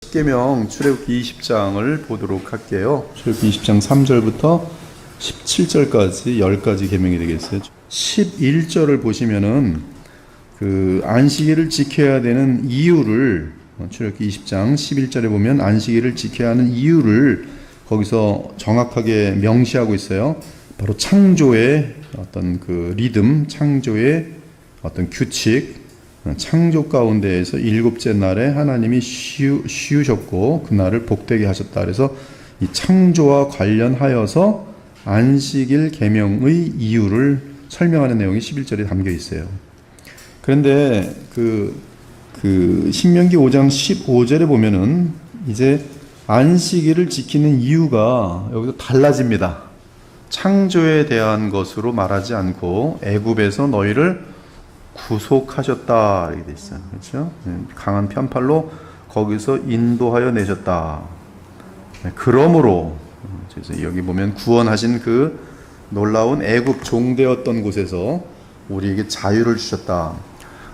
십계명 출애굽기 20장을 보도록 할게요. 출애굽기 20장 3절부터 17절까지 10가지 계명이 되겠어요. 11절을 보시면은 그 안식일을 지켜야 되는 이유를, 출애굽기 20장 11절에 보면 안식일을 지켜야 하는 이유를 거기서 정확하게 명시하고 있어요. 바로 창조의 어떤 그 리듬, 창조의 어떤 규칙, 창조 가운데에서 일곱째 날에 하나님이 쉬우셨고 그날을 복되게 하셨다. 그래서 이 창조와 관련하여서 안식일 계명의 이유를 설명하는 내용이 11절에 담겨 있어요. 그런데 그 신명기 5장 15절에 보면은 이제 안식일을 지키는 이유가 여기서 달라집니다. 창조에 대한 것으로 말하지 않고 애굽에서 너희를 구속하셨다 이렇게 돼 있어요. 그렇죠? 강한 편팔로 거기서 인도하여 내셨다. 그러므로 그래서 여기 보면 구원하신 그 놀라운 애굽 종되었던 곳에서 우리에게 자유를 주셨다.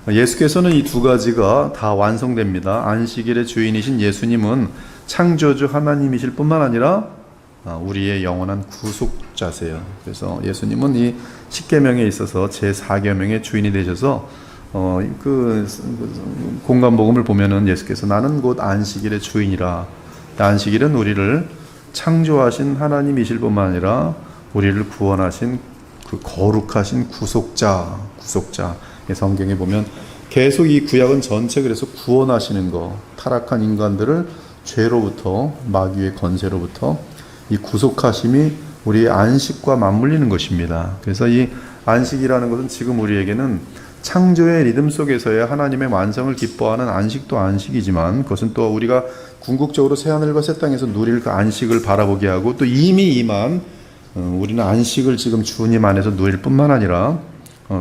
예수께서는 이 두 가지가 다 완성됩니다. 안식일의 주인이신 예수님은 창조주 하나님이실 뿐만 아니라 우리의 영원한 구속자세요. 그래서 예수님은 이 십계명에 있어서 제4계명의 주인이 되셔서 공관복음을 보면은 예수께서 나는 곧 안식일의 주인이라. 안식일은 우리를 창조하신 하나님이실 뿐만 아니라 우리를 구원하신 그 거룩하신 구속자. 성경에 보면 계속 이 구약은 전체 그래서 구원하시는 거, 타락한 인간들을 죄로부터, 마귀의 권세로부터 이 구속하심이 우리의 안식과 맞물리는 것입니다. 그래서 이 안식이라는 것은 지금 우리에게는 창조의 리듬 속에서의 하나님의 완성을 기뻐하는 안식도 안식이지만 그것은 또 우리가 궁극적으로 새하늘과 새 땅에서 누릴 그 안식을 바라보게 하고 또 이미 임한 우리는 안식을 지금 주님 안에서 누릴 뿐만 아니라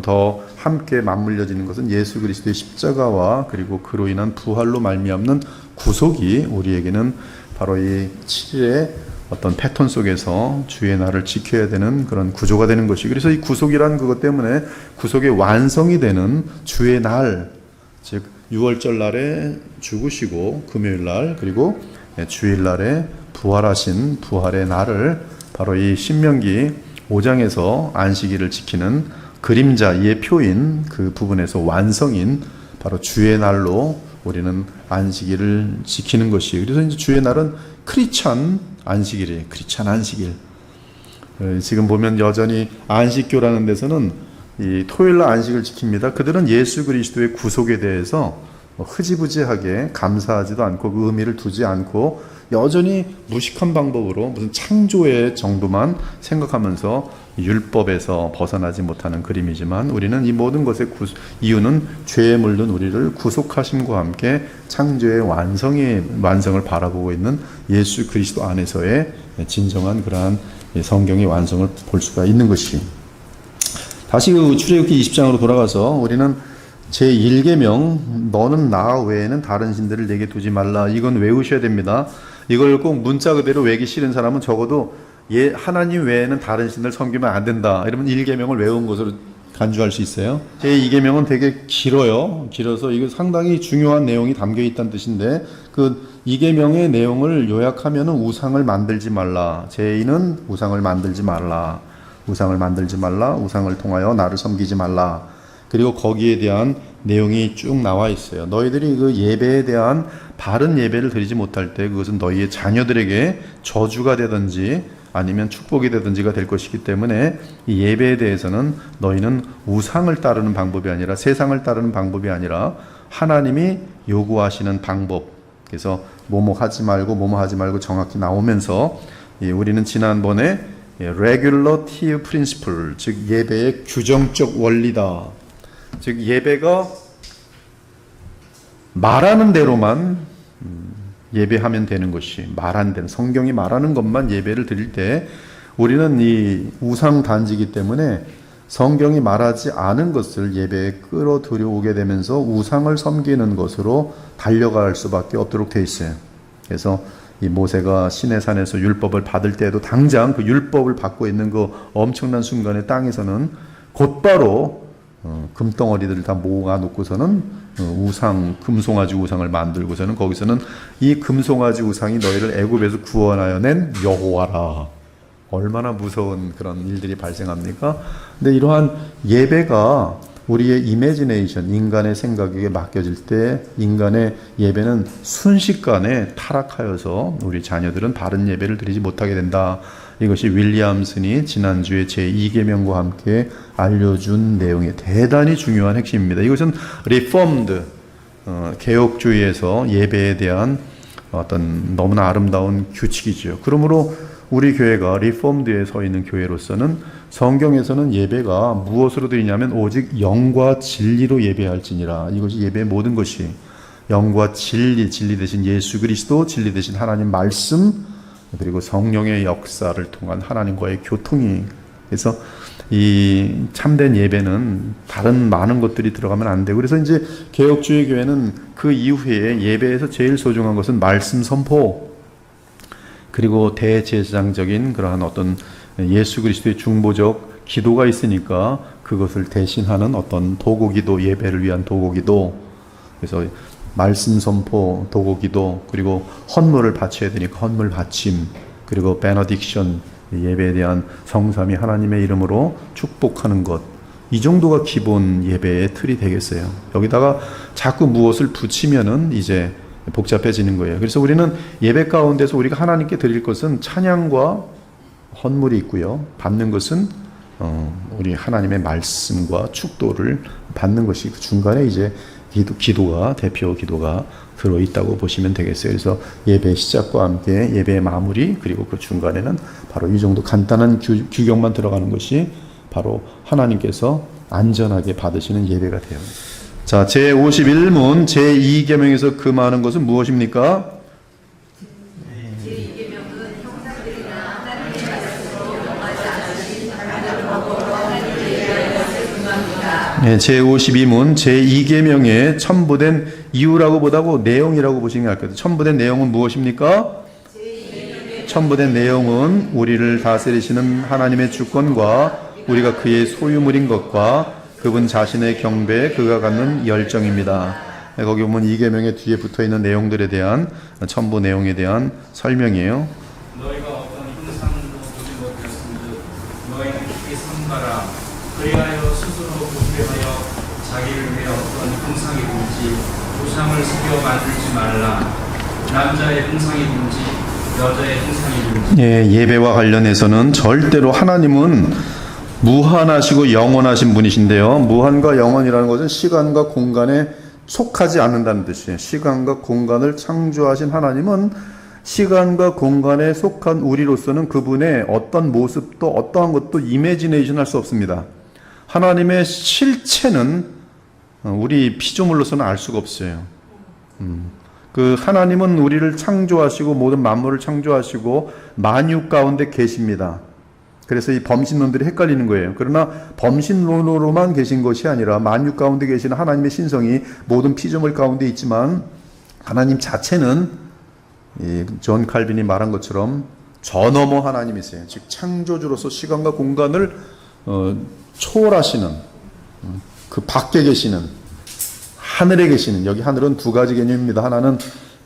더 함께 맞물려지는 것은 예수 그리스도의 십자가와 그리고 그로 인한 부활로 말미암는 구속이 우리에게는 바로 이 7일의 어떤 패턴 속에서 주의 날을 지켜야 되는 그런 구조가 되는 것이, 그래서 이 구속이라는 그것 때문에 구속의 완성이 되는 주의 날, 즉 6월절 날에 죽으시고 금요일 날 그리고 주일 날에 부활하신 부활의 날을 바로 이 신명기 5장에서 안식일을 지키는 그림자, 예표인 그 부분에서 완성인 바로 주의 날로 우리는 안식일을 지키는 것이, 그래서 이제 주의 날은 크리스찬 안식일이에요. 크리스찬 안식일. 지금 보면 여전히 안식교라는 데서는 이 토요일 날 안식을 지킵니다. 그들은 예수 그리스도의 구속에 대해서 흐지부지하게 감사하지도 않고 그 의미를 두지 않고 여전히 무식한 방법으로 무슨 창조의 정도만 생각하면서 율법에서 벗어나지 못하는 그림이지만 우리는 이 모든 것의 이유는 죄에 물든 우리를 구속하심과 함께 창조의 완성을 바라보고 있는 예수 그리스도 안에서의 진정한 그러한 성경의 완성을 볼 수가 있는 것이. 다시 그 출애굽기 20장으로 돌아가서 우리는 제1계명 너는 나 외에는 다른 신들을 내게 두지 말라, 이건 외우셔야 됩니다. 이걸 꼭 문자 그대로 외기 싫은 사람은 적어도 하나님 외에는 다른 신을 섬기면 안 된다, 이러면 1계명을 외운 것으로 간주할 수 있어요. 제2계명은 되게 길어서 이거 상당히 중요한 내용이 담겨 있다는 뜻인데 그 2계명의 내용을 요약하면 우상을 만들지 말라, 제2는 우상을 만들지 말라, 우상을 통하여 나를 섬기지 말라. 그리고 거기에 대한 내용이 쭉 나와 있어요. 너희들이 그 예배에 대한 바른 예배를 드리지 못할 때 그것은 너희의 자녀들에게 저주가 되든지 아니면 축복이 되든지가 될 것이기 때문에 이 예배에 대해서는 너희는 우상을 따르는 방법이 아니라, 세상을 따르는 방법이 아니라 하나님이 요구하시는 방법, 그래서 뭐뭐 하지 말고 정확히 나오면서 우리는 지난번에 regulative principle, 즉 예배의 규정적 원리다. 즉 예배가 말하는 대로만 예배하면 되는 것이, 말한 대로 성경이 말하는 것만 예배를 드릴 때 우리는 이 우상 단지이기 때문에 성경이 말하지 않은 것을 예배에 끌어들여오게 되면서 우상을 섬기는 것으로 달려갈 수밖에 없도록 돼 있어요. 그래서 이 모세가 시내산에서 율법을 받을 때에도 당장 그 율법을 받고 있는 그 엄청난 순간에 땅에서는 곧바로 금덩어리들을 다 모아 놓고서는 우상, 금송아지 우상을 만들고서는 거기서는 이 금송아지 우상이 너희를 애굽에서 구원하여 낸 여호와라. 얼마나 무서운 그런 일들이 발생합니까? 근데 이러한 예배가 우리의 이미지네이션, 인간의 생각에 맡겨질 때 인간의 예배는 순식간에 타락하여서 우리 자녀들은 바른 예배를 드리지 못하게 된다. 이것이 윌리엄슨이 지난주에 제2계명과 함께 알려준 내용의 대단히 중요한 핵심입니다. 이것은 리폼드, 개혁주의에서 예배에 대한 어떤 너무나 아름다운 규칙이죠. 그러므로 우리 교회가 리폼드에 서 있는 교회로서는 성경에서는 예배가 무엇으로 드리냐면 오직 영과 진리로 예배할지니라. 이것이 예배의 모든 것이 영과 진리, 진리 대신 예수 그리스도, 진리 대신 하나님 말씀, 그리고 성령의 역사를 통한 하나님과의 교통이. 그래서 이 참된 예배는 다른 많은 것들이 들어가면 안 되고, 그래서 이제 개혁주의 교회는 그 이후에 예배에서 제일 소중한 것은 말씀 선포, 그리고 대제사장적인 그러한 어떤 예수 그리스도의 중보적 기도가 있으니까 그것을 대신하는 어떤 도구기도, 예배를 위한 도구기도. 그래서 말씀 선포, 도구기도, 그리고 헌물을 바쳐야 되니까 헌물 바침, 그리고 베너딕션, 예배에 대한 성삼위 하나님의 이름으로 축복하는 것. 이 정도가 기본 예배의 틀이 되겠어요. 여기다가 자꾸 무엇을 붙이면은 이제 복잡해지는 거예요. 그래서 우리는 예배 가운데서 우리가 하나님께 드릴 것은 찬양과 헌물이 있고요. 받는 것은 우리 하나님의 말씀과 축도를 받는 것이 그 중간에 이제 기도가, 대표 기도가 들어있다고 보시면 되겠어요. 그래서 예배 시작과 함께 예배의 마무리, 그리고 그 중간에는 바로 이 정도 간단한 규격만 들어가는 것이 바로 하나님께서 안전하게 받으시는 예배가 돼요. 자, 제51문 제2계명에서 금하는 것은 무엇입니까? 네, 제52문 제2계명에 첨부된 이유라고 보다고 내용이라고 보시는 게 낫겠죠. 첨부된 내용은 무엇입니까? 첨부된 내용은 우리를 다스리시는 하나님의 주권과 우리가 그의 소유물인 것과 그분 자신의 경배에 그가 갖는 열정입니다. 거기 보면 2계명의 뒤에 붙어있는 내용들에 대한 첨부 내용에 대한 설명이에요. 너희가 어떤 형상도 보지 못했은즉 너희는 깊이 삼가라. 그리하여 스스로 구별하여 자기를 위해 어떤 형상이든지 우상을 새겨 만들지 말라. 남자의 형상이든지 여자의 형상이든지. 예배와 관련해서는 절대로 하나님은 무한하시고 영원하신 분이신데요. 무한과 영원이라는 것은 시간과 공간에 속하지 않는다는 뜻이에요. 시간과 공간을 창조하신 하나님은 시간과 공간에 속한 우리로서는 그분의 어떤 모습도 어떠한 것도 이미지네이션 할 수 없습니다. 하나님의 실체는 우리 피조물로서는 알 수가 없어요. 그 하나님은 우리를 창조하시고 모든 만물을 창조하시고 만유 가운데 계십니다. 그래서 이 범신론들이 헷갈리는 거예요. 그러나 범신론으로만 계신 것이 아니라 만유 가운데 계시는 하나님의 신성이 모든 피조물 가운데 있지만 하나님 자체는 존 칼빈이 말한 것처럼 저 너머 하나님이세요. 즉 창조주로서 시간과 공간을 초월하시는, 그 밖에 계시는, 하늘에 계시는. 여기 하늘은 두 가지 개념입니다. 하나는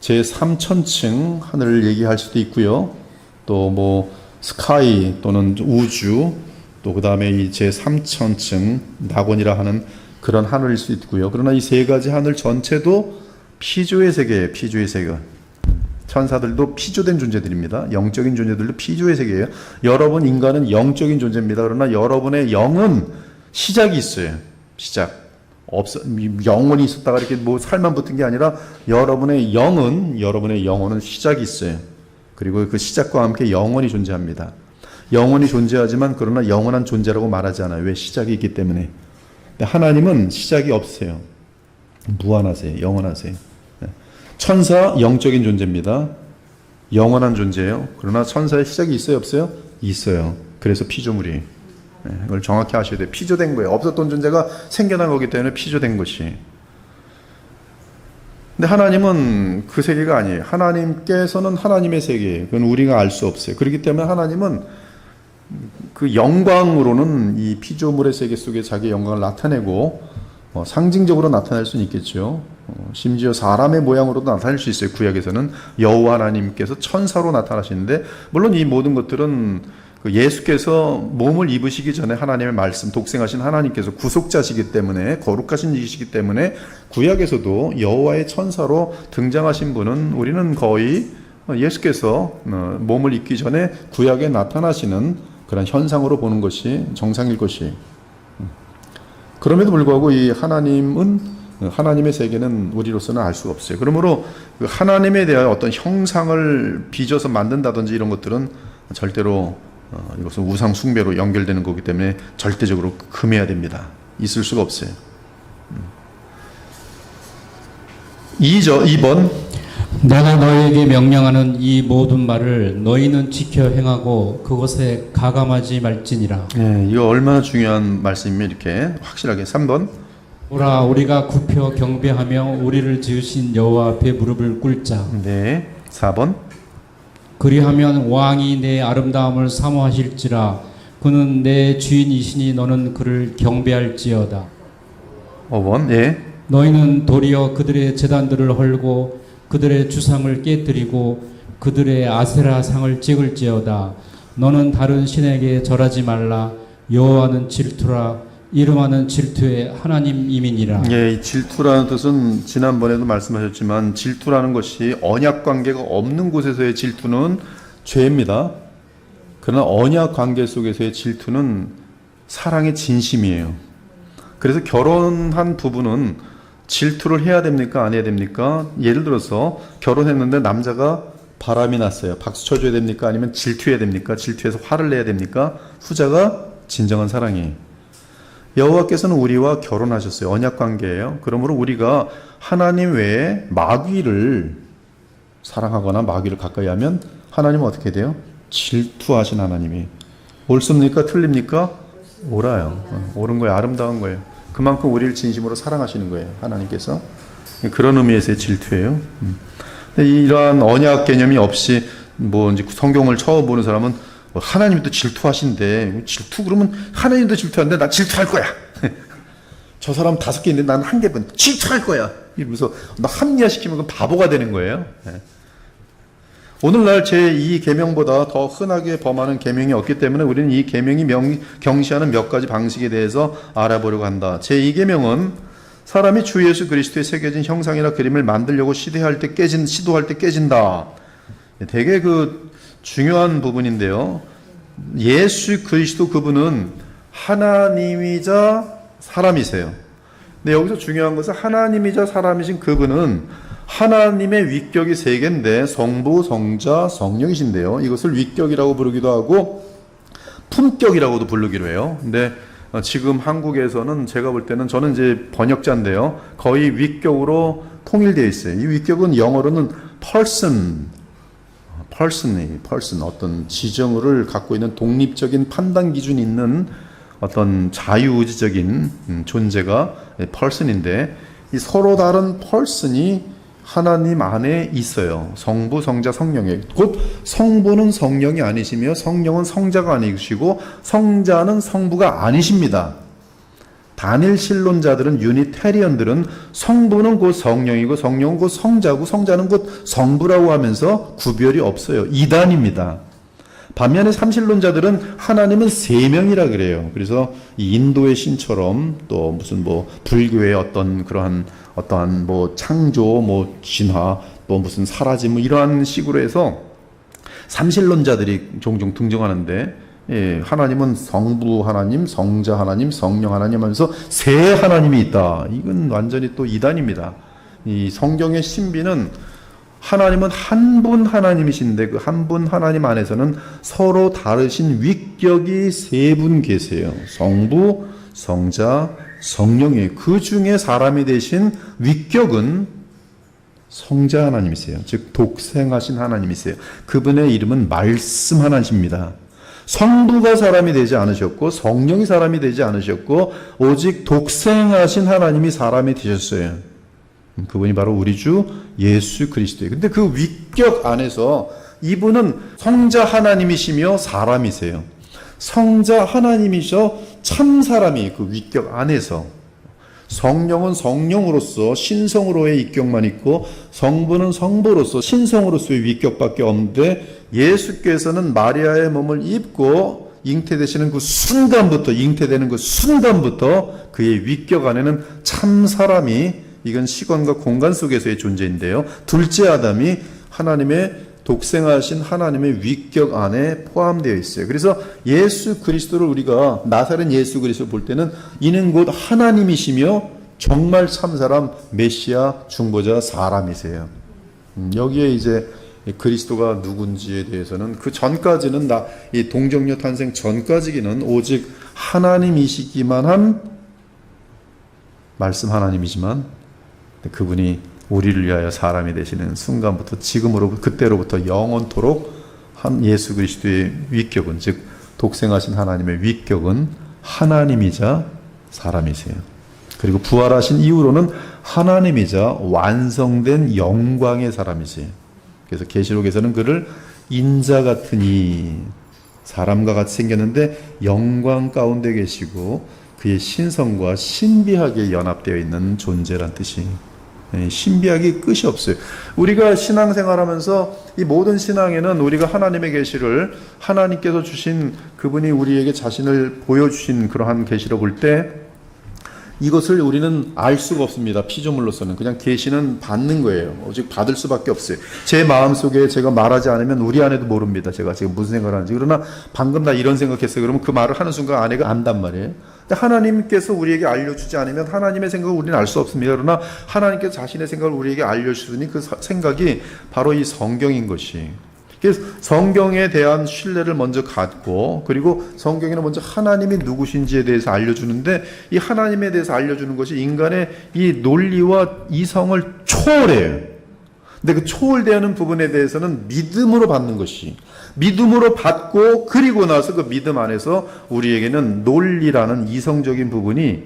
제3천층 하늘을 얘기할 수도 있고요. 또 뭐 스카이 또는 우주, 또 그 다음에 이 제3천층 낙원이라 하는 그런 하늘일 수 있고요. 그러나 이 세 가지 하늘 전체도 피조의 세계예요. 피조의 세계. 천사들도 피조된 존재들입니다. 영적인 존재들도 피조의 세계예요. 여러분 인간은 영적인 존재입니다. 그러나 여러분의 영은 시작이 있어요. 시작. 영혼이 있었다가 이렇게 뭐 살만 붙은 게 아니라 여러분의 영혼은 시작이 있어요. 그리고 그 시작과 함께 영원이 존재합니다. 영원이 존재하지만 그러나 영원한 존재라고 말하지 않아요. 왜? 시작이 있기 때문에. 근데 하나님은 시작이 없어요. 무한하세요. 영원하세요. 천사 영적인 존재입니다. 영원한 존재예요. 그러나 천사의 시작이 있어요? 없어요? 있어요. 그래서 피조물이. 이걸 정확히 아셔야 돼요. 피조된 거예요. 없었던 존재가 생겨난 거기 때문에 피조된 것이. 근데 하나님은 그 세계가 아니에요. 하나님께서는 하나님의 세계예요. 그건 우리가 알 수 없어요. 그렇기 때문에 하나님은 그 영광으로는 이 피조물의 세계 속에 자기의 영광을 나타내고 상징적으로 나타낼 수는 있겠죠. 심지어 사람의 모양으로도 나타낼 수 있어요. 구약에서는 여호와 하나님께서 천사로 나타나시는데, 물론 이 모든 것들은 그 예수께서 몸을 입으시기 전에 하나님의 말씀, 독생하신 하나님께서 구속자시기 때문에, 거룩하신 이시기 때문에 구약에서도 여호와의 천사로 등장하신 분은 우리는 거의 예수께서 몸을 입기 전에 구약에 나타나시는 그런 현상으로 보는 것이 정상일 것이. 그럼에도 불구하고 이 하나님의 세계는 우리로서는 알 수가 없어요. 그러므로 그 하나님에 대한 어떤 형상을 빚어서 만든다든지 이런 것들은 절대로 이것은 우상 숭배로 연결되는 거기 때문에 절대적으로 금해야 됩니다. 있을 수가 없어요. 2번 내가 너에게 명령하는 이 모든 말을 너희는 지켜 행하고 그것에 가감하지 말지니라. 이거 얼마나 중요한 말씀이면 이렇게 확실하게. 3번 보라, 우리가 굽혀 경배하며 우리를 지으신 여호와 앞에 무릎을 꿇자. 네. 4번 그리하면 왕이 내 아름다움을 사모하실지라. 그는 내 주인이시니 너는 그를 경배할지어다. 5번 예. 너희는 도리어 그들의 제단들을 헐고 그들의 주상을 깨뜨리고 그들의 아세라 상을 찍을지어다. 너는 다른 신에게 절하지 말라. 여호와는 질투라. 이름하는 질투의 하나님이니라. 예, 이 질투라는 뜻은 지난번에도 말씀하셨지만 질투라는 것이 언약 관계가 없는 곳에서의 질투는 죄입니다. 그러나 언약 관계 속에서의 질투는 사랑의 진심이에요. 그래서 결혼한 부부는 질투를 해야 됩니까? 안 해야 됩니까? 예를 들어서 결혼했는데 남자가 바람이 났어요. 박수 쳐줘야 됩니까? 아니면 질투해야 됩니까? 질투해서 화를 내야 됩니까? 후자가 진정한 사랑이에요. 여호와께서는 우리와 결혼하셨어요. 언약 관계예요. 그러므로 우리가 하나님 외에 마귀를 사랑하거나 마귀를 가까이 하면 하나님은 어떻게 돼요? 질투하신 하나님이. 옳습니까? 틀립니까? 옳아요. 옳은 거예요. 아름다운 거예요. 그만큼 우리를 진심으로 사랑하시는 거예요. 하나님께서. 그런 의미에서의 질투예요. 이러한 언약 개념이 없이 이제 성경을 처음 보는 사람은 하나님도 질투하신데, 질투 그러면 하나님도 질투하는데 나 질투할 거야. 저 사람 5개 있는데 난 1개뿐 질투할 거야. 이러면서 나 합리화시키면 그건 바보가 되는 거예요. 오늘날 제2 계명보다 더 흔하게 범하는 계명이 없기 때문에 우리는 이 계명이 경시하는 몇 가지 방식에 대해서 알아보려고 한다. 제2 계명은 사람이 주 예수 그리스도의 새겨진 형상이나 그림을 만들려고 시도할 때 깨진다. 되게 그 중요한 부분인데요. 예수 그리스도 그분은 하나님이자 사람이세요. 근데 여기서 중요한 것은 하나님이자 사람이신 그분은 하나님의 위격이 3개인데 성부, 성자, 성령이신데요. 이것을 위격이라고 부르기도 하고 품격이라고도 부르기로 해요. 근데 지금 한국에서는 제가 볼 때는 저는 이제 번역자인데요. 거의 위격으로 통일되어 있어요. 이 위격은 영어로는 person, 어떤 지정을 갖고 있는 독립적인 판단 기준이 있는 어떤 자유의지적인 존재가 person인데, 이 서로 다른 person이 하나님 안에 있어요. 성부, 성자, 성령에. 곧 성부는 성령이 아니시며 성령은 성자가 아니시고 성자는 성부가 아니십니다. 단일 신론자들은, 유니테리언들은 성부는 곧 성령이고 성령은 곧 성자고 성자는 곧 성부라고 하면서 구별이 없어요. 이단입니다. 반면에 삼신론자들은 하나님은 3명이라 그래요. 그래서 이 인도의 신처럼 또 무슨 불교의 어떠한 창조, 진화, 또 무슨 사라짐, 이러한 식으로 해서 삼신론자들이 종종 등장하는데, 하나님은 성부 하나님, 성자 하나님, 성령 하나님 하면서 3 하나님이 있다. 이건 완전히 또 이단입니다. 이 성경의 신비는 하나님은 한 분 하나님이신데 그 한 분 하나님 안에서는 서로 다르신 위격이 3분 계세요. 성부, 성자, 성령이에요. 그 중에 사람이 되신 위격은 성자 하나님이세요. 즉 독생하신 하나님이세요. 그분의 이름은 말씀 하나님입니다. 성부가 사람이 되지 않으셨고 성령이 사람이 되지 않으셨고 오직 독생하신 하나님이 사람이 되셨어요. 그분이 바로 우리 주 예수 그리스도예요. 근데 그 위격 안에서 이분은 성자 하나님이시며 사람이세요. 성자 하나님이셔 참 사람이 그 위격 안에서, 성령은 성령으로서 신성으로의 위격만 있고 성부는 성부로서 신성으로서의 위격밖에 없는데, 예수께서는 마리아의 몸을 입고 잉태되시는 그 순간부터, 잉태되는 그 순간부터 그의 위격 안에는 참 사람이, 이건 시간과 공간 속에서의 존재인데요, 둘째 아담이 하나님의 독생하신 하나님의 위격 안에 포함되어 있어요. 그래서 예수 그리스도를 우리가, 나사렛 예수 그리스도를 볼 때는 이는 곧 하나님이시며 정말 참사람, 메시아, 중보자, 사람이세요. 여기에 이제 그리스도가 누군지에 대해서는 그 전까지는 이 동정녀 탄생 전까지기는 오직 하나님이시기만 한 말씀 하나님이지만, 그분이 우리를 위하여 사람이 되시는 순간부터 지금으로, 그때로부터 영원토록 한 예수 그리스도의 위격은, 즉 독생하신 하나님의 위격은 하나님이자 사람이세요. 그리고 부활하신 이후로는 하나님이자 완성된 영광의 사람이세요. 그래서 계시록에서는 그를 인자 같으니, 사람과 같이 생겼는데 영광 가운데 계시고 그의 신성과 신비하게 연합되어 있는 존재란 뜻이, 신비하기 끝이 없어요. 우리가 신앙생활하면서 이 모든 신앙에는 우리가 하나님의 계시를, 하나님께서 주신, 그분이 우리에게 자신을 보여주신 그러한 계시를 볼 때 이것을 우리는 알 수가 없습니다. 피조물로서는 그냥 계시는 받는 거예요. 오직 받을 수밖에 없어요. 제 마음속에 제가 말하지 않으면 우리 아내도 모릅니다. 제가 지금 무슨 생각을 하는지. 그러나 방금 나 이런 생각했어요. 그러면 그 말을 하는 순간 아내가 안단 말이에요. 근데 하나님께서 우리에게 알려주지 않으면 하나님의 생각을 우리는 알 수 없습니다. 그러나 하나님께서 자신의 생각을 우리에게 알려주시니 그 생각이 바로 이 성경인 것이. 그래서 성경에 대한 신뢰를 먼저 갖고, 그리고 성경에는 먼저 하나님이 누구신지에 대해서 알려주는데, 이 하나님에 대해서 알려주는 것이 인간의 이 논리와 이성을 초월해요. 근데 그 초월되는 부분에 대해서는 믿음으로 받는 것이, 믿음으로 받고 그리고 나서 그 믿음 안에서 우리에게는 논리라는 이성적인 부분이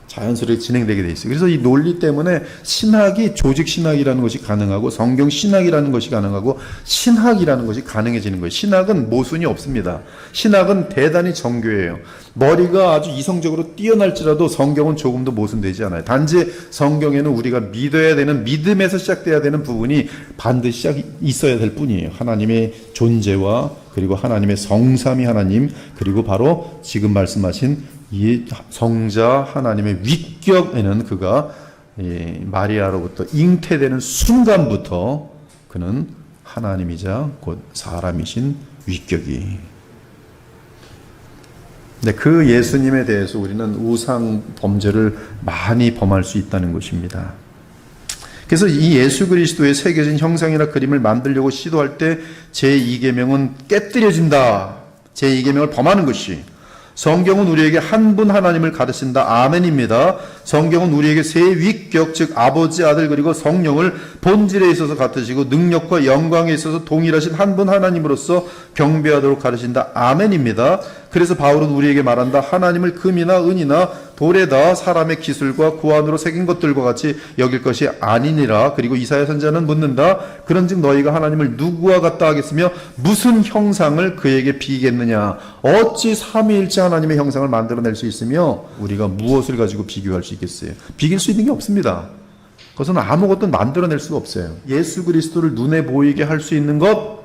자연스럽게 진행되게 돼 있어요. 그래서 이 논리 때문에 신학이, 조직 신학이라는 것이 가능하고 성경 신학이라는 것이 가능하고 신학이라는 것이 가능해지는 거예요. 신학은 모순이 없습니다. 신학은 대단히 정교해요. 머리가 아주 이성적으로 뛰어날지라도 성경은 조금도 모순되지 않아요. 단지 성경에는 우리가 믿어야 되는, 믿음에서 시작돼야 되는 부분이 반드시 있어야 될 뿐이에요. 하나님의 존재와, 그리고 하나님의 성삼위 하나님, 그리고 바로 지금 말씀하신 이 성자 하나님의 위격에는 그가 마리아로부터 잉태되는 순간부터 그는 하나님이자 곧 사람이신 위격이. 근데 그 예수님에 대해서 우리는 우상 범죄를 많이 범할 수 있다는 것입니다. 그래서 이 예수 그리스도의 새겨진 형상이나 그림을 만들려고 시도할 때 제2계명은 깨뜨려진다. 제2계명을 범하는 것이. 성경은 우리에게 한 분 하나님을 가르친다. 아멘입니다. 성경은 우리에게 세 위격, 즉 아버지, 아들, 그리고 성령을 본질에 있어서 같으시고 능력과 영광에 있어서 동일하신 한 분 하나님으로서 경배하도록 가르친다. 아멘입니다. 그래서 바울은 우리에게 말한다. 하나님을 금이나 은이나 돌에다 사람의 기술과 고안으로 새긴 것들과 같이 여길 것이 아니니라. 그리고 이사야 선지자는 묻는다. 그런즉 너희가 하나님을 누구와 같다 하겠으며 무슨 형상을 그에게 비겠느냐. 어찌 삼위일체 하나님의 형상을 만들어낼 수 있으며 우리가 무엇을 가지고 비교할 수 있겠어요? 비길 수 있는 게 없습니다. 그것은 아무것도 만들어낼 수가 없어요. 예수 그리스도를 눈에 보이게 할 수 있는 것,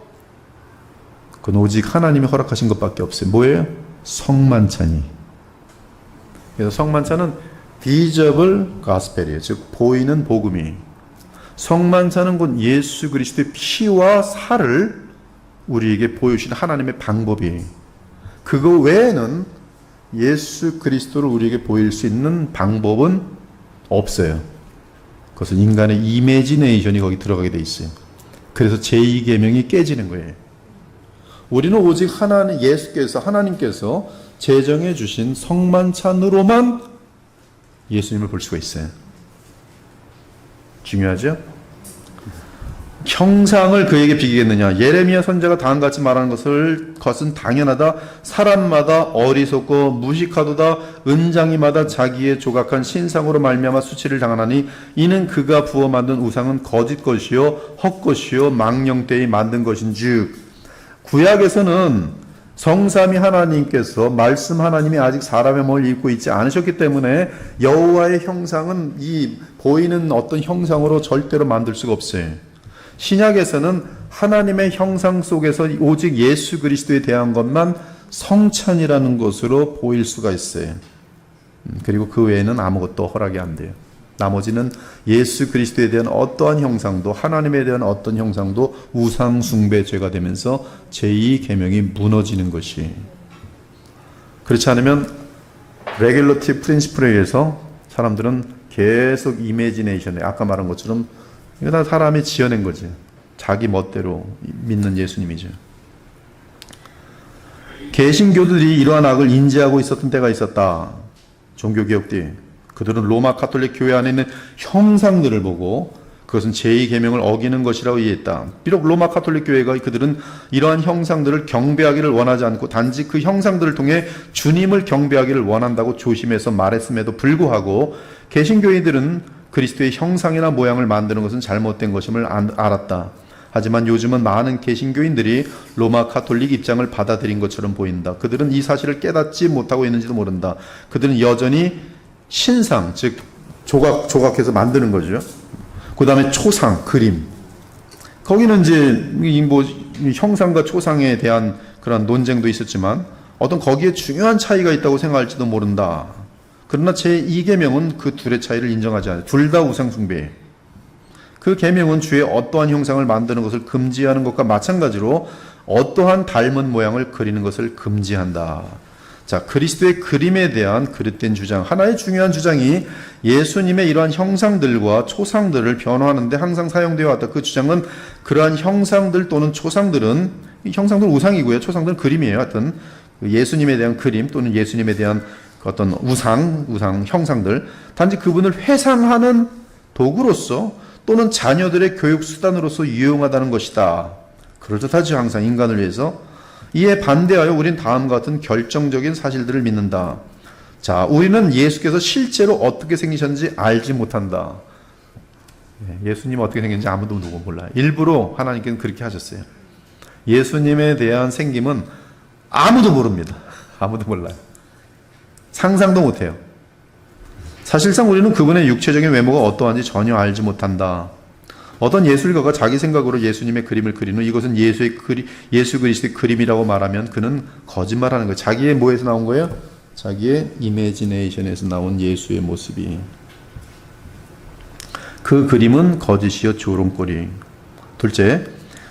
그건 오직 하나님이 허락하신 것밖에 없어요. 뭐예요? 성만찬이. 그래서 성만찬은 visible gospel이에요. 즉 보이는 복음이. 성만찬은 곧 예수 그리스도의 피와 살을 우리에게 보여주신 하나님의 방법이에요. 그거 외에는 예수 그리스도를 우리에게 보일 수 있는 방법은 없어요. 그것은 인간의 이미지네이션이 거기 들어가게 돼 있어요. 그래서 제2계명이 깨지는 거예요. 우리는 오직 하나님께서 제정해 주신 성만찬으로만 예수님을 볼 수가 있어요. 중요하죠? 형상을 그에게 비기겠느냐. 예레미야 선지자가 다음같이 말하는 것은 당연하다. 사람마다 어리석고 무식하도다. 은장이마다 자기의 조각한 신상으로 말미암아 수치를 당하나니 이는 그가 부어 만든 우상은 거짓 것이요 헛것이요 망령되이 만든 것인즉. 구약에서는 성삼위 하나님께서 말씀 하나님이 아직 사람의 몸을 입고 있지 않으셨기 때문에 여호와의 형상은 이 보이는 어떤 형상으로 절대로 만들 수가 없어요. 신약에서는 하나님의 형상 속에서 오직 예수 그리스도에 대한 것만 성찬이라는 것으로 보일 수가 있어요. 그리고 그 외에는 아무것도 허락이 안 돼요. 나머지는 예수 그리스도에 대한 어떠한 형상도, 하나님에 대한 어떤 형상도 우상 숭배죄가 되면서 제2 계명이 무너지는 것이. 그렇지 않으면 레귤러티브 프린시플에 의해서 사람들은 계속 이미지네이션에, 아까 말한 것처럼 이거 다 사람이 지어낸 거지. 자기 멋대로 믿는 예수님이죠. 개신교들이 이러한 악을 인지하고 있었던 때가 있었다. 종교개혁들이. 그들은 로마 가톨릭 교회 안에 있는 형상들을 보고 그것은 제2계명을 어기는 것이라고 이해했다. 비록 로마 가톨릭 교회가 그들은 이러한 형상들을 경배하기를 원하지 않고 단지 그 형상들을 통해 주님을 경배하기를 원한다고 조심해서 말했음에도 불구하고 개신교인들은 그리스도의 형상이나 모양을 만드는 것은 잘못된 것임을 알았다. 하지만 요즘은 많은 개신교인들이 로마 가톨릭 입장을 받아들인 것처럼 보인다. 그들은 이 사실을 깨닫지 못하고 있는지도 모른다. 그들은 여전히 신상, 즉 조각해서 만드는 거죠. 그 다음에 초상, 그림. 거기는 이제 뭐 형상과 초상에 대한 그런 논쟁도 있었지만 어떤 거기에 중요한 차이가 있다고 생각할지도 모른다. 그러나 제2계명은 그 둘의 차이를 인정하지 않아요. 둘 다 우상숭배예요. 그 계명은 주의 어떠한 형상을 만드는 것을 금지하는 것과 마찬가지로 어떠한 닮은 모양을 그리는 것을 금지한다. 자, 그리스도의 그림에 대한 그릇된 주장. 하나의 중요한 주장이 예수님의 이러한 형상들과 초상들을 변화하는데 항상 사용되어 왔다. 그 주장은 그러한 형상들 또는 초상들은, 이 형상들 우상이고요. 초상들은 그림이에요. 하여튼 예수님에 대한 그림 또는 예수님에 대한 어떤 우상 형상들. 단지 그분을 회상하는 도구로서 또는 자녀들의 교육 수단으로서 유용하다는 것이다. 그럴듯하죠. 항상 인간을 위해서. 이에 반대하여 우린 다음과 같은 결정적인 사실들을 믿는다. 자, 우리는 예수께서 실제로 어떻게 생기셨는지 알지 못한다. 예수님 어떻게 생겼는지 아무도 누구 몰라요. 일부러 하나님께서는 그렇게 하셨어요. 예수님에 대한 생김은 아무도 모릅니다. 아무도 몰라요. 상상도 못해요. 사실상 우리는 그분의 육체적인 외모가 어떠한지 전혀 알지 못한다. 어떤 예술가가 자기 생각으로 예수님의 그림을 그린 후 이것은 예수 그리스도의 그림이라고 말하면 그는 거짓말하는 거예요. 자기의 뭐에서 나온 거예요? 자기의 이미지네이션에서 나온 예수의 모습이. 그 그림은 거짓이요 조롱거리. 둘째,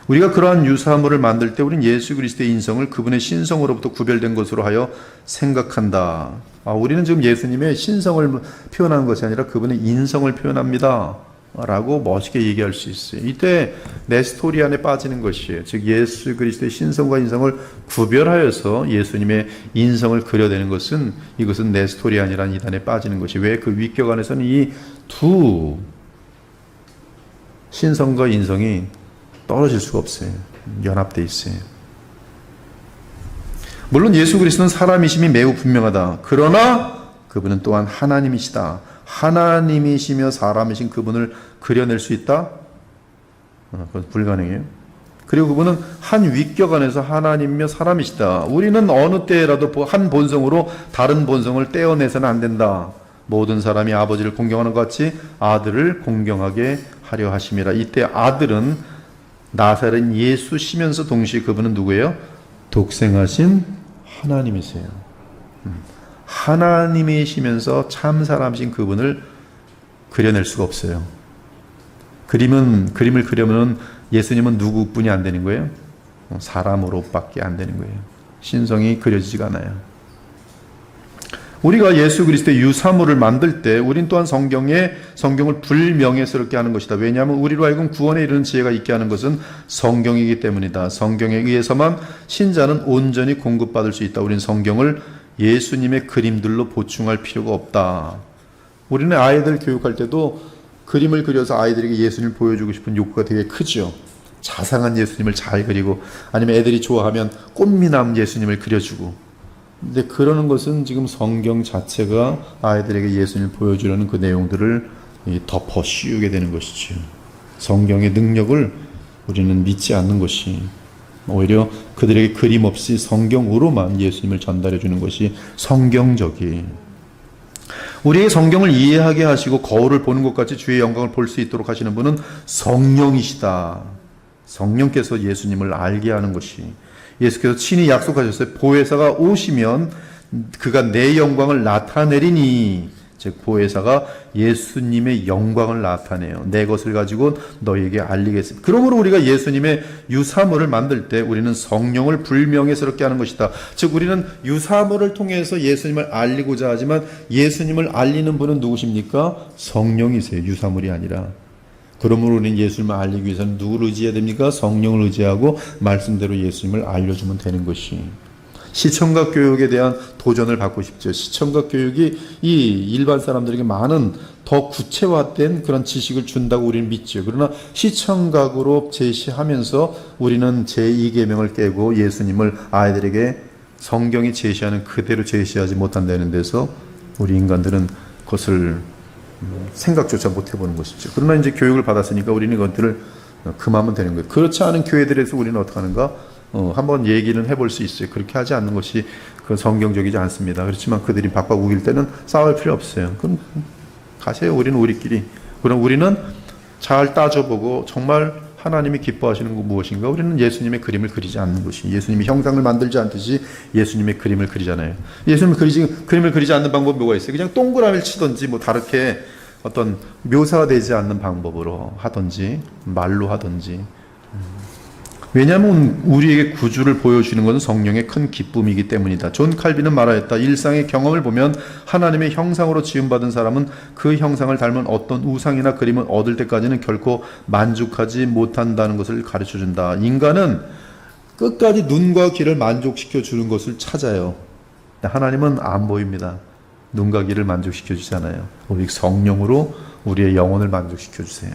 우리가 그러한 유사물을 만들 때 우리는 예수 그리스도의 인성을 그분의 신성으로부터 구별된 것으로 하여 생각한다. 우리는 지금 예수님의 신성을 표현하는 것이 아니라 그분의 인성을 표현합니다. 라고 멋있게 얘기할 수 있어요. 이때 네스토리안에 빠지는 것이에요. 즉 예수 그리스도의 신성과 인성을 구별하여서 예수님의 인성을 그려내는 것은 이것은 네스토리안이라는 이단에 빠지는 것이. 왜? 그 위격 안에서는 이 두 신성과 인성이 떨어질 수가 없어요. 연합되어 있어요. 물론 예수 그리스도는 사람이심이 매우 분명하다. 그러나 그분은 또한 하나님이시다. 하나님이시며 사람이신 그분을 그려낼 수 있다? 그건 불가능해요. 그리고 그분은 한 위격 안에서 하나님이며 사람이시다. 우리는 어느 때라도 한 본성으로 다른 본성을 떼어내서는 안 된다. 모든 사람이 아버지를 공경하는 것 같이 아들을 공경하게 하려 하심이라. 이때 아들은 나사렛 예수시면서 동시에 그분은 누구예요? 독생하신 하나님이세요. 하나님이시면서 참 사람이신 그분을 그려낼 수가 없어요. 그림을 그려면 예수님은 누구뿐이 안 되는 거예요? 사람으로밖에 안 되는 거예요. 신성이 그려지지가 않아요. 우리가 예수 그리스도의 유사물을 만들 때 우린 또한 성경을 불명예스럽게 하는 것이다. 왜냐하면 우리로 하여금 구원에 이르는 지혜가 있게 하는 것은 성경이기 때문이다. 성경에 의해서만 신자는 온전히 공급받을 수 있다. 우린 성경을 예수님의 그림들로 보충할 필요가 없다. 우리는 아이들 교육할 때도 그림을 그려서 아이들에게 예수님을 보여주고 싶은 욕구가 되게 크죠. 자상한 예수님을 잘 그리고 아니면 애들이 좋아하면 꽃미남 예수님을 그려주고. 근데 그러는 것은 지금 성경 자체가 아이들에게 예수님을 보여주려는 그 내용들을 덮어 씌우게 되는 것이죠. 성경의 능력을 우리는 믿지 않는 것이 오히려 그들에게 그림 없이 성경으로만 예수님을 전달해 주는 것이 성경적이. 우리의 성경을 이해하게 하시고 거울을 보는 것 같이 주의 영광을 볼 수 있도록 하시는 분은 성령이시다. 성령께서 예수님을 알게 하는 것이, 예수께서 친히 약속하셨어요. 보혜사가 오시면 그가 내 영광을 나타내리니, 즉 보혜사가 예수님의 영광을 나타내요. 내 것을 가지고 너희에게 알리겠습니다. 그러므로 우리가 예수님의 유사물을 만들 때 우리는 성령을 불명예스럽게 하는 것이다. 즉 우리는 유사물을 통해서 예수님을 알리고자 하지만 예수님을 알리는 분은 누구십니까? 성령이세요. 유사물이 아니라. 그러므로 우리는 예수님을 알리기 위해서는 누구를 의지해야 됩니까? 성령을 의지하고 말씀대로 예수님을 알려주면 되는 것이. 시청각 교육에 대한 도전을 받고 싶죠. 시청각 교육이 이 일반 사람들에게 많은 더 구체화된 그런 지식을 준다고 우리는 믿죠. 그러나 시청각으로 제시하면서 우리는 제2계명을 깨고 예수님을 아이들에게 성경이 제시하는 그대로 제시하지 못한다는 데서 우리 인간들은 그것을 생각조차 못 해보는 것이죠. 그러나 이제 교육을 받았으니까 우리는 그것들을 금하면 되는 거예요. 그렇지 않은 교회들에서 우리는 어떻게 하는가? 한번 얘기는 해볼 수 있어요. 그렇게 하지 않는 것이 그 성경적이지 않습니다. 그렇지만 그들이 박박 우길 때는 싸울 필요 없어요. 그럼 가세요. 우리는 우리끼리. 그럼 우리는 잘 따져보고 정말 하나님이 기뻐하시는 거 무엇인가? 우리는 예수님의 그림을 그리지 않는 것이, 예수님의 형상을 만들지 않듯이 예수님의 그림을 그리잖아요. 그림을 그리지 않는 방법이 뭐가 있어요? 그냥 동그라미를 치든지 뭐 다르게 어떤 묘사가 되지 않는 방법으로 하든지 말로 하든지. 왜냐하면 우리에게 구주를 보여주는 것은 성령의 큰 기쁨이기 때문이다. 존 칼빈은 말하였다. 일상의 경험을 보면 하나님의 형상으로 지음받은 사람은 그 형상을 닮은 어떤 우상이나 그림을 얻을 때까지는 결코 만족하지 못한다는 것을 가르쳐준다. 인간은 끝까지 눈과 귀를 만족시켜 주는 것을 찾아요. 하나님은 안 보입니다. 눈과 귀를 만족시켜 주잖아요. 우리 성령으로 우리의 영혼을 만족시켜 주세요.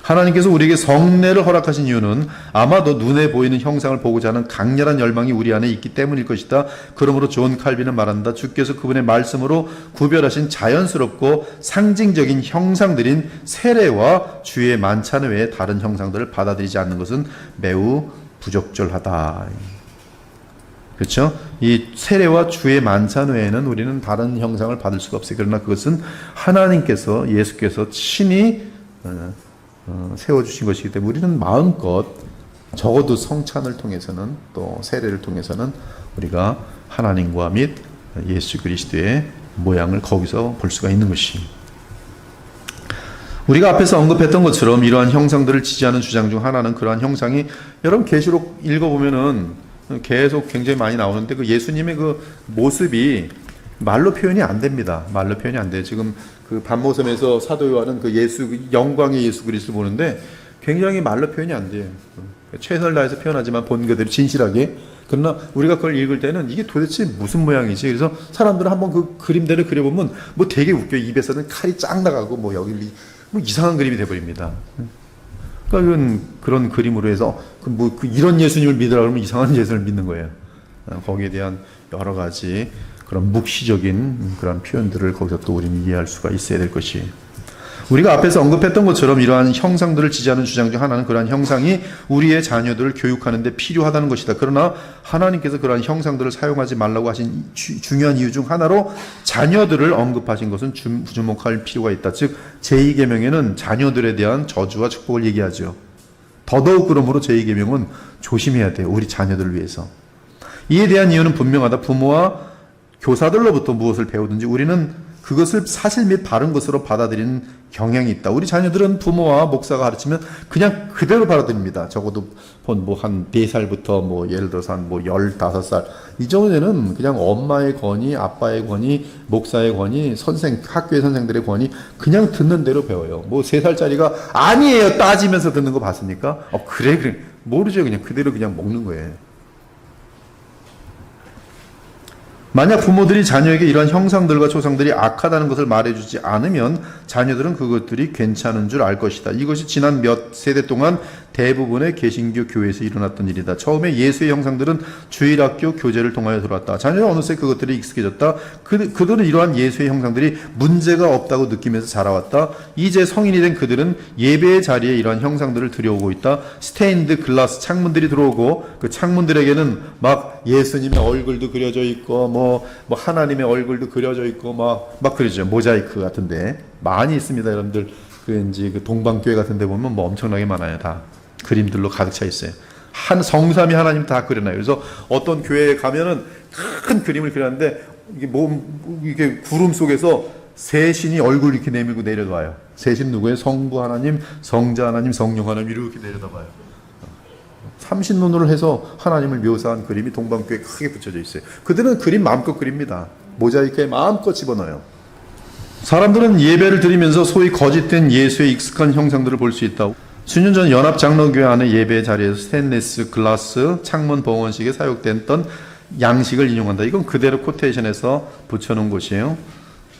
하나님께서 우리에게 성례를 허락하신 이유는 아마도 눈에 보이는 형상을 보고자 하는 강렬한 열망이 우리 안에 있기 때문일 것이다. 그러므로 존 칼빈은 말한다. 주께서 그분의 말씀으로 구별하신 자연스럽고 상징적인 형상들인 세례와 주의 만찬 외에 다른 형상들을 받아들이지 않는 것은 매우 부적절하다. 그렇죠? 이 세례와 주의 만찬 외에는 우리는 다른 형상을 받을 수가 없어요. 그러나 그것은 하나님께서, 예수께서 친히 세워주신 것이기 때문에 우리는 마음껏 적어도 성찬을 통해서는, 또 세례를 통해서는 우리가 하나님과 및 예수 그리스도의 모양을 거기서 볼 수가 있는 것이. 우리가 앞에서 언급했던 것처럼 이러한 형상들을 지지하는 주장 중 하나는, 그러한 형상이 여러분 계시록 읽어보면은 계속 굉장히 많이 나오는데 그 예수님의 그 모습이 말로 표현이 안 됩니다. 말로 표현이 안 돼요. 지금 그 반모섬에서 사도 요한은 그 영광의 예수 그리스도를 보는데 굉장히 말로 표현이 안 돼요. 최선을 다해서 표현하지만 본 그대로 진실하게. 그러나 우리가 그걸 읽을 때는 이게 도대체 무슨 모양이지? 그래서 사람들은 한번 그 그림대로 그려보면 뭐 되게 웃겨. 입에서는 칼이 쫙 나가고 뭐 여기 뭐 이상한 그림이 돼버립니다. 그러니까 이건 그런 그림으로 해서 이런 예수님을 믿으라 그러면 이상한 예수님을 믿는 거예요. 거기에 대한 여러 가지 그런 묵시적인 그런 표현들을 거기서 또 우리는 이해할 수가 있어야 될 것이. 우리가 앞에서 언급했던 것처럼 이러한 형상들을 지지하는 주장 중 하나는 그러한 형상이 우리의 자녀들을 교육하는 데 필요하다는 것이다. 그러나 하나님께서 그러한 형상들을 사용하지 말라고 하신 중요한 이유 중 하나로 자녀들을 언급하신 것은 주목할 필요가 있다. 즉 제2계명에는 자녀들에 대한 저주와 축복을 얘기하죠. 더더욱 그러므로 제2계명은 조심해야 돼요. 우리 자녀들을 위해서. 이에 대한 이유는 분명하다. 부모와 교사들로부터 무엇을 배우든지 우리는 그것을 사실 및 바른 것으로 받아들이는 경향이 있다. 우리 자녀들은 부모와 목사가 가르치면 그냥 그대로 받아들입니다. 적어도 한 4살부터 예를 들어서 한 15살 이 정도는 그냥 엄마의 권위, 아빠의 권위, 목사의 권위, 학교의 선생들의 권위 그냥 듣는 대로 배워요. 3살짜리가 아니에요 따지면서 듣는 거 봤습니까? 그래 모르죠. 그냥 그대로 그냥 먹는 거예요. 만약 부모들이 자녀에게 이러한 형상들과 조상들이 악하다는 것을 말해주지 않으면 자녀들은 그것들이 괜찮은 줄 알 것이다. 이것이 지난 몇 세대 동안 대부분의 개신교 교회에서 일어났던 일이다. 처음에 예수의 형상들은 주일학교 교제를 통하여 들어왔다. 자녀는 어느새 그것들이 익숙해졌다. 그들은 이러한 예수의 형상들이 문제가 없다고 느끼면서 자라왔다. 이제 성인이 된 그들은 예배의 자리에 이러한 형상들을 들여오고 있다. 스테인드 글라스 창문들이 들어오고 그 창문들에게는 막 예수님의 얼굴도 그려져 있고 뭐 하나님의 얼굴도 그려져 있고 막 그러죠. 모자이크 같은데 많이 있습니다, 여러분들. 그 동방교회 같은데 보면 뭐 엄청나게 많아요. 다 그림들로 가득 차 있어요. 한 성삼위 하나님 다 그려놔요. 그래서 어떤 교회에 가면은 큰 그림을 그렸는데 이게 구름 속에서 세 신이 얼굴 이렇게 내밀고 내려와요. 세 신 누구예요? 성부 하나님, 성자 하나님, 성령 하나님 이렇게 내려다봐요. 삼신론으로 해서 하나님을 묘사한 그림이 동방교회에 크게 붙여져 있어요. 그들은 그림 마음껏 그립니다. 모자이크에 마음껏 집어넣어요. 사람들은 예배를 드리면서 소위 거짓된 예수의 익숙한 형상들을 볼 수 있다. 수년 전 연합장로교회 안에 예배 자리에서 스테인리스 글라스 창문 봉헌식에 사용됐던 양식을 인용한다. 이건 그대로 코테이션에서 붙여놓은 것이에요.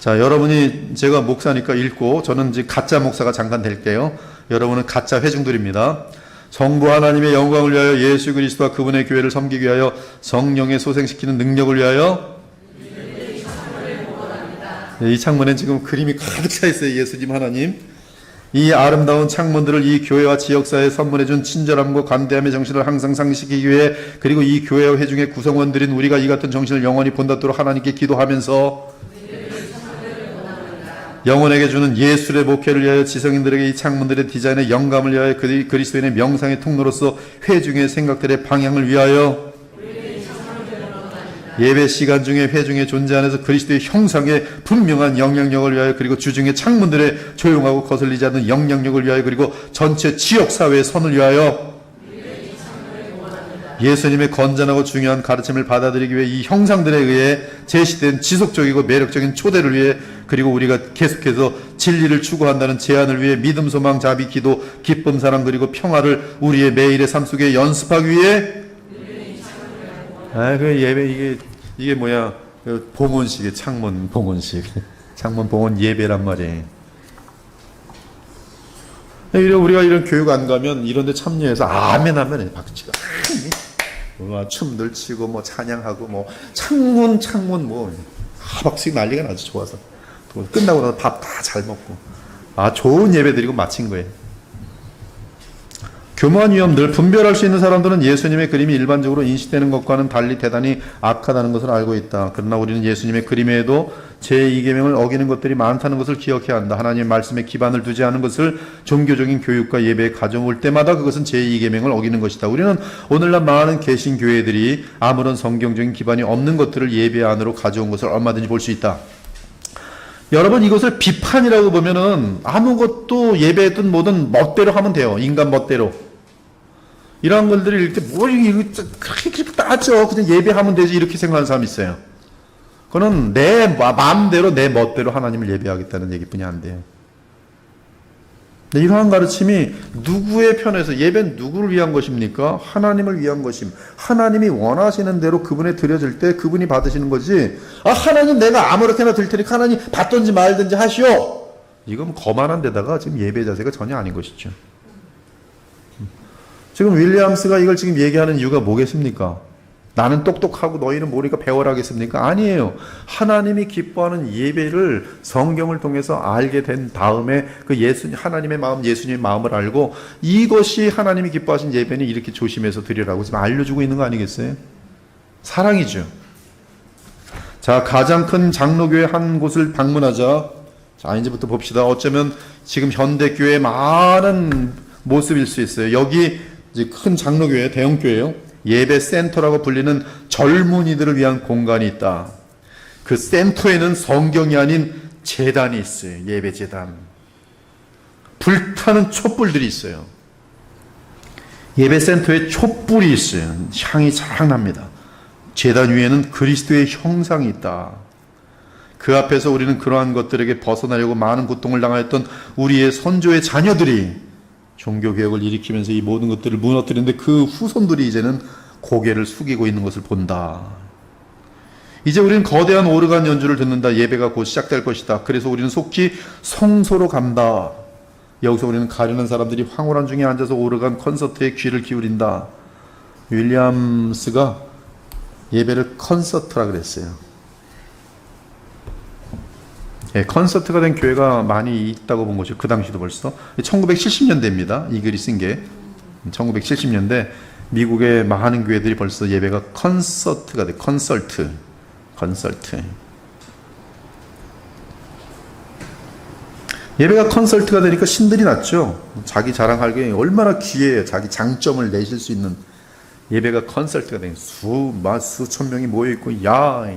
자, 여러분이 제가 목사니까 읽고 저는 이제 가짜 목사가 잠깐 될게요. 여러분은 가짜 회중들입니다. 성부 하나님의 영광을 위하여 예수 그리스도와 그분의 교회를 섬기기 위하여 성령의 소생시키는 능력을 위하여 이 창문에 지금 그림이 가득 차 있어요. 예수님 하나님. 이 아름다운 창문들을 이 교회와 지역사회에 선물해준 친절함과 관대함의 정신을 항상 상기시키기 위해 그리고 이 교회와 회중의 구성원들인 우리가 이 같은 정신을 영원히 본받도록 하나님께 기도하면서 영혼에게 주는 예술의 목회를 위하여 지성인들에게 이 창문들의 디자인의 영감을 위하여 그리스도인의 명상의 통로로서 회중의 생각들의 방향을 위하여 예배 시간 중에 회중의 존재 안에서 그리스도의 형상의 분명한 영향력을 위하여 그리고 주중의 창문들의 조용하고 거슬리지 않는 영향력을 위하여 그리고 전체 지역사회의 선을 위하여 예수님의 건전하고 중요한 가르침을 받아들이기 위해 이 형상들에 의해 제시된 지속적이고 매력적인 초대를 위해 그리고 우리가 계속해서 진리를 추구한다는 제안을 위해 믿음, 소망, 자비, 기도, 기쁨, 사랑 그리고 평화를 우리의 매일의 삶 속에 연습하기 위해 그 예배 이게 뭐야? 그 봉헌식의 창문 봉헌식. 창문 봉헌 예배란 말이에요. 우리가 이런 교육 안 가면 이런 데 참여해서 아멘 하면 박수치고 춤들 치고 뭐 찬양하고 뭐 창문 뭐 박수 난리가 나죠. 좋아서. 끝나고 나서 밥 다 잘 먹고 좋은 예배 드리고 마친 거예요. 교묘한 위험들, 분별할 수 있는 사람들은 예수님의 그림이 일반적으로 인식되는 것과는 달리 대단히 악하다는 것을 알고 있다. 그러나 우리는 예수님의 그림에도 제2계명을 어기는 것들이 많다는 것을 기억해야 한다. 하나님의 말씀에 기반을 두지 않은 것을 종교적인 교육과 예배에 가져올 때마다 그것은 제2계명을 어기는 것이다. 우리는 오늘날 많은 개신교회들이 아무런 성경적인 기반이 없는 것들을 예배 안으로 가져온 것을 얼마든지 볼 수 있다. 여러분 이것을 비판이라고 보면은 아무것도 예배든 뭐든 멋대로 하면 돼요. 인간 멋대로. 이러한 것들이 이렇게 그렇게 따져 그냥 예배하면 되지 이렇게 생각하는 사람이 있어요. 그거는 내 마음대로 내 멋대로 하나님을 예배하겠다는 얘기뿐이 안 돼요. 이러한 가르침이 누구의 편에서 예배는 누구를 위한 것입니까? 하나님을 위한 것임. 하나님이 원하시는 대로 그분에 드려질 때 그분이 받으시는 거지. 하나님 내가 아무렇게나 드릴 테니까 하나님 받든지 말든지 하시오. 이건 거만한 데다가 지금 예배 자세가 전혀 아닌 것이죠. 지금 윌리엄스가 이걸 지금 얘기하는 이유가 뭐겠습니까? 나는 똑똑하고 너희는 모르니까 배워라겠습니까? 아니에요. 하나님이 기뻐하는 예배를 성경을 통해서 알게 된 다음에 그 하나님의 마음, 예수님의 마음을 알고 이것이 하나님이 기뻐하신 예배는 이렇게 조심해서 드리라고 지금 알려주고 있는 거 아니겠어요? 사랑이죠. 자, 가장 큰 장로교회 한 곳을 방문하자. 자, 이제부터 봅시다. 어쩌면 지금 현대교회의 많은 모습일 수 있어요. 여기 이제 큰 장로교회, 대형교회요. 예배 센터라고 불리는 젊은이들을 위한 공간이 있다. 그 센터에는 성경이 아닌 제단이 있어요. 예배 제단. 불타는 촛불들이 있어요. 예배 센터에 촛불이 있어요. 향이 잘 납니다. 제단 위에는 그리스도의 형상이 있다. 그 앞에서 우리는 그러한 것들에게 벗어나려고 많은 고통을 당하였던 우리의 선조의 자녀들이 종교개혁을 일으키면서 이 모든 것들을 무너뜨리는데 그 후손들이 이제는 고개를 숙이고 있는 것을 본다. 이제 우리는 거대한 오르간 연주를 듣는다. 예배가 곧 시작될 것이다. 그래서 우리는 속히 성소로 간다. 여기서 우리는 가련한 사람들이 황홀한 중에 앉아서 오르간 콘서트에 귀를 기울인다. 윌리엄스가 예배를 콘서트라 그랬어요. 예, 콘서트가 된 교회가 많이 있다고 본 거죠. 그 당시도 벌써 1970년대입니다. 이 글이 쓴 게 1970년대 미국의 많은 교회들이 벌써 예배가 콘서트가 돼. 콘서트. 예배가 콘서트가 되니까 신들이 났죠. 자기 자랑하기에 얼마나 기회예요. 자기 장점을 내실 수 있는 예배가 콘서트가 된 수천 명이 모여 있고, 야,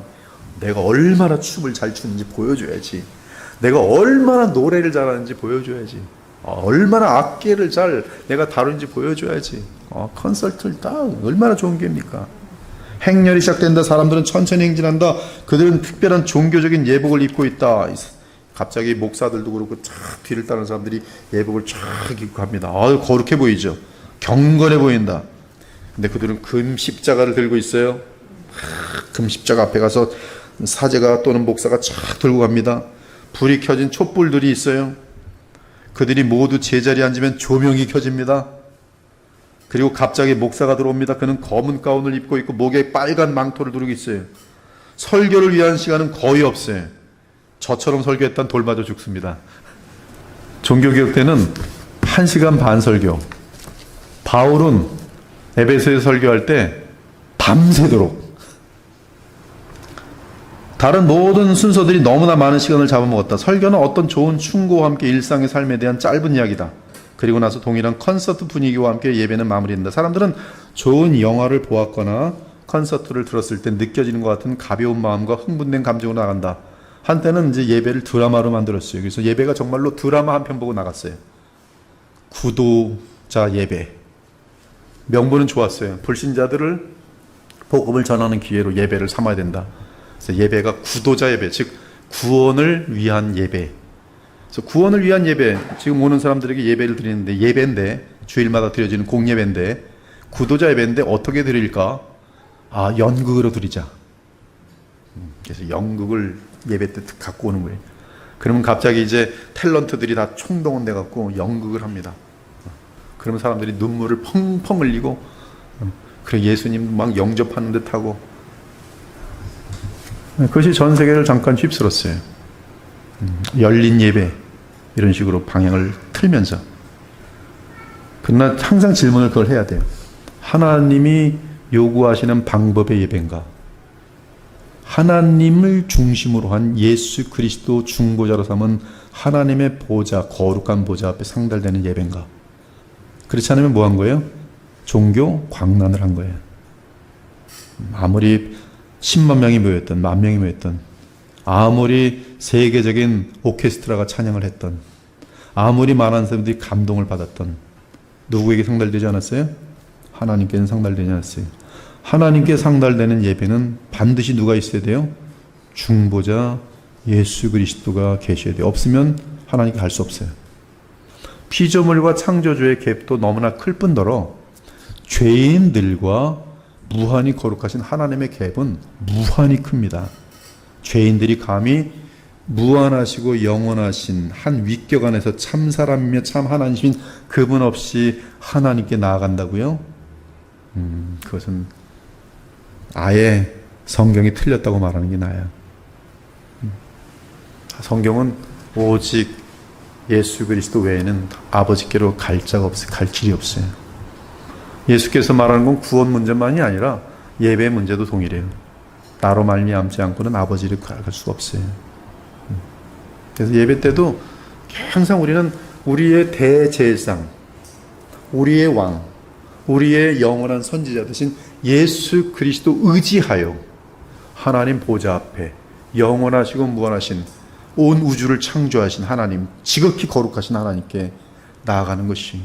내가 얼마나 춤을 잘 추는지 보여줘야지. 내가 얼마나 노래를 잘하는지 보여줘야지. 얼마나 악기를 잘 내가 다루는지 보여줘야지. 콘서트를 딱 얼마나 좋은 게입니까? 행렬이 시작된다. 사람들은 천천히 행진한다. 그들은 특별한 종교적인 예복을 입고 있다. 갑자기 목사들도 그렇고 쫙 뒤를 따르는 사람들이 예복을 쫙 입고 갑니다. 거룩해 보이죠. 경건해 보인다. 근데 그들은 금 십자가를 들고 있어요. 금 십자가 앞에 가서 사제가 또는 목사가 쫙 들고 갑니다. 불이 켜진 촛불들이 있어요. 그들이 모두 제자리에 앉으면 조명이 켜집니다. 그리고 갑자기 목사가 들어옵니다. 그는 검은 가운을 입고 있고 목에 빨간 망토를 두르고 있어요. 설교를 위한 시간은 거의 없어요. 저처럼 설교했던 돌 맞아 죽습니다. 종교개혁 때는 1시간 반 설교. 바울은 에베소에 설교할 때 밤새도록. 다른 모든 순서들이 너무나 많은 시간을 잡아먹었다. 설교는 어떤 좋은 충고와 함께 일상의 삶에 대한 짧은 이야기다. 그리고 나서 동일한 콘서트 분위기와 함께 예배는 마무리된다. 사람들은 좋은 영화를 보았거나 콘서트를 들었을 때 느껴지는 것 같은 가벼운 마음과 흥분된 감정으로 나간다. 한때는 이제 예배를 드라마로 만들었어요. 그래서 예배가 정말로 드라마 한 편 보고 나갔어요. 구도자 예배. 명분은 좋았어요. 불신자들을 복음을 전하는 기회로 예배를 삼아야 된다. 그래서 예배가 구도자 예배, 즉 구원을 위한 예배. 그래서 구원을 위한 예배, 지금 오는 사람들에게 예배를 드리는데, 예배인데 주일마다 드려지는 공예배인데 구도자 예배인데 어떻게 드릴까? 연극으로 드리자. 그래서 연극을 예배 때 갖고 오는 거예요. 그러면 갑자기 이제 탤런트들이 다 총동원돼 갖고 연극을 합니다. 그러면 사람들이 눈물을 펑펑 흘리고, 그래 예수님 막 영접하는 듯하고. 그것이 전 세계를 잠깐 휩쓸었어요. 열린 예배 이런 식으로 방향을 틀면서. 그러나 항상 질문을 그걸 해야 돼요. 하나님이 요구하시는 방법의 예배인가? 하나님을 중심으로 한 예수 그리스도 중보자로 삼은 하나님의 보좌, 거룩한 보좌 앞에 상달되는 예배인가? 그렇지 않으면 뭐 한 거예요? 종교 광란을 한 거예요. 아무리 10만 명이 모였던, 10,000명이 모였던, 아무리 세계적인 오케스트라가 찬양을 했던, 아무리 많은 사람들이 감동을 받았던, 누구에게 상달되지 않았어요? 하나님께는 상달되지 않았어요. 하나님께 상달되는 예배는 반드시 누가 있어야 돼요? 중보자 예수 그리스도가 계셔야 돼요. 없으면 하나님께 갈 수 없어요. 피조물과 창조주의 갭도 너무나 클 뿐더러 죄인들과 무한히 거룩하신 하나님의 갭은 무한히 큽니다. 죄인들이 감히 무한하시고 영원하신 한 위격 안에서 참 사람이며 참 하나님이신 그분 없이 하나님께 나아간다고요? 그것은 아예 성경이 틀렸다고 말하는 게 나아요. 성경은 오직 예수 그리스도 외에는 아버지께로 갈 자가 없어요. 갈 길이 없어요. 예수께서 말하는 건 구원 문제만이 아니라 예배의 문제도 동일해요. 나로 말미암지 않고는 아버지를 갈 수가 없어요. 그래서 예배 때도 항상 우리는 우리의 대제사장, 우리의 왕, 우리의 영원한 선지자 되신 예수 그리스도 의지하여 하나님 보좌 앞에 영원하시고 무한하신 온 우주를 창조하신 하나님, 지극히 거룩하신 하나님께 나아가는 것이,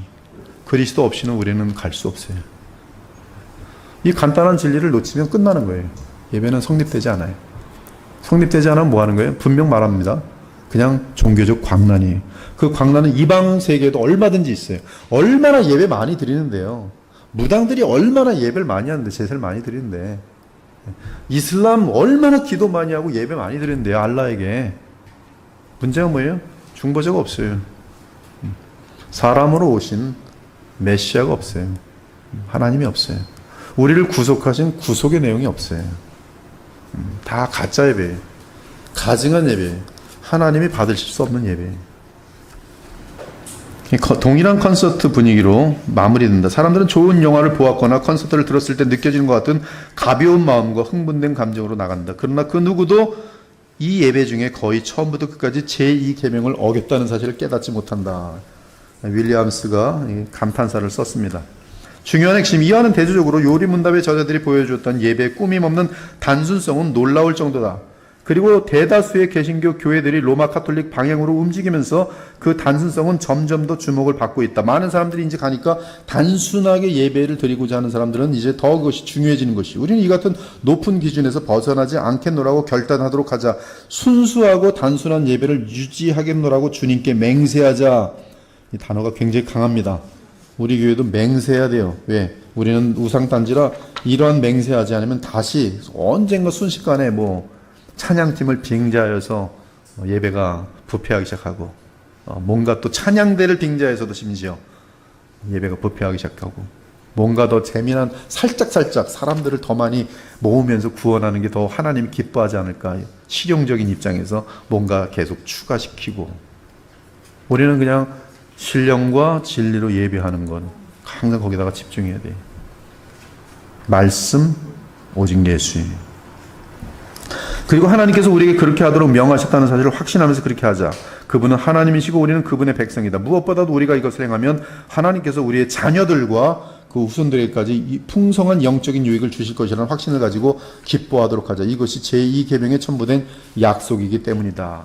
그리스도 없이는 우리는 갈 수 없어요. 이 간단한 진리를 놓치면 끝나는 거예요. 예배는 성립되지 않아요. 성립되지 않으면 뭐 하는 거예요? 분명 말합니다. 그냥 종교적 광란이에요. 그 광란은 이방 세계에도 얼마든지 있어요. 얼마나 예배 많이 드리는데요. 무당들이 얼마나 예배를 많이 하는데, 제사를 많이 드리는데, 이슬람 얼마나 기도 많이 하고 예배 많이 드리는데요. 알라에게. 문제가 뭐예요? 중보자가 없어요. 사람으로 오신 메시아가 없어요. 하나님이 없어요. 우리를 구속하신 구속의 내용이 없어요. 다 가짜 예배, 가증한 예배, 하나님이 받으실 수 없는 예배. 동일한 콘서트 분위기로 마무리된다. 사람들은 좋은 영화를 보았거나 콘서트를 들었을 때 느껴지는 것 같은 가벼운 마음과 흥분된 감정으로 나간다. 그러나 그 누구도 이 예배 중에 거의 처음부터 끝까지 제2계명을 어겼다는 사실을 깨닫지 못한다. 윌리엄스가 감탄사를 썼습니다. 중요한 핵심, 이와는 대조적으로 요리문답의 저자들이 보여주었던 예배의 꾸밈 없는 단순성은 놀라울 정도다. 그리고 대다수의 개신교 교회들이 로마 카톨릭 방향으로 움직이면서 그 단순성은 점점 더 주목을 받고 있다. 많은 사람들이 이제 가니까 단순하게 예배를 드리고자 하는 사람들은 이제 더 그것이 중요해지는 것이, 우리는 이 같은 높은 기준에서 벗어나지 않겠노라고 결단하도록 하자. 순수하고 단순한 예배를 유지하겠노라고 주님께 맹세하자. 이 단어가 굉장히 강합니다. 우리 교회도 맹세해야 돼요. 왜? 우리는 우상단지라 이러한 맹세하지 않으면 다시 언젠가 순식간에 찬양팀을 빙자하여서 예배가 부패하기 시작하고, 뭔가 또 찬양대를 빙자해서도 심지어 예배가 부패하기 시작하고, 뭔가 더 재미난 살짝살짝 사람들을 더 많이 모으면서 구원하는 게 더 하나님이 기뻐하지 않을까. 실용적인 입장에서 뭔가 계속 추가시키고, 우리는 그냥 신령과 진리로 예배하는 것, 항상 거기다가 집중해야 돼. 말씀, 오직 예수님. 그리고 하나님께서 우리에게 그렇게 하도록 명하셨다는 사실을 확신하면서 그렇게 하자. 그분은 하나님이시고 우리는 그분의 백성이다. 무엇보다도 우리가 이것을 행하면 하나님께서 우리의 자녀들과 그 후손들에게까지 이 풍성한 영적인 유익을 주실 것이라는 확신을 가지고 기뻐하도록 하자. 이것이 제2계명에 첨부된 약속이기 때문이다.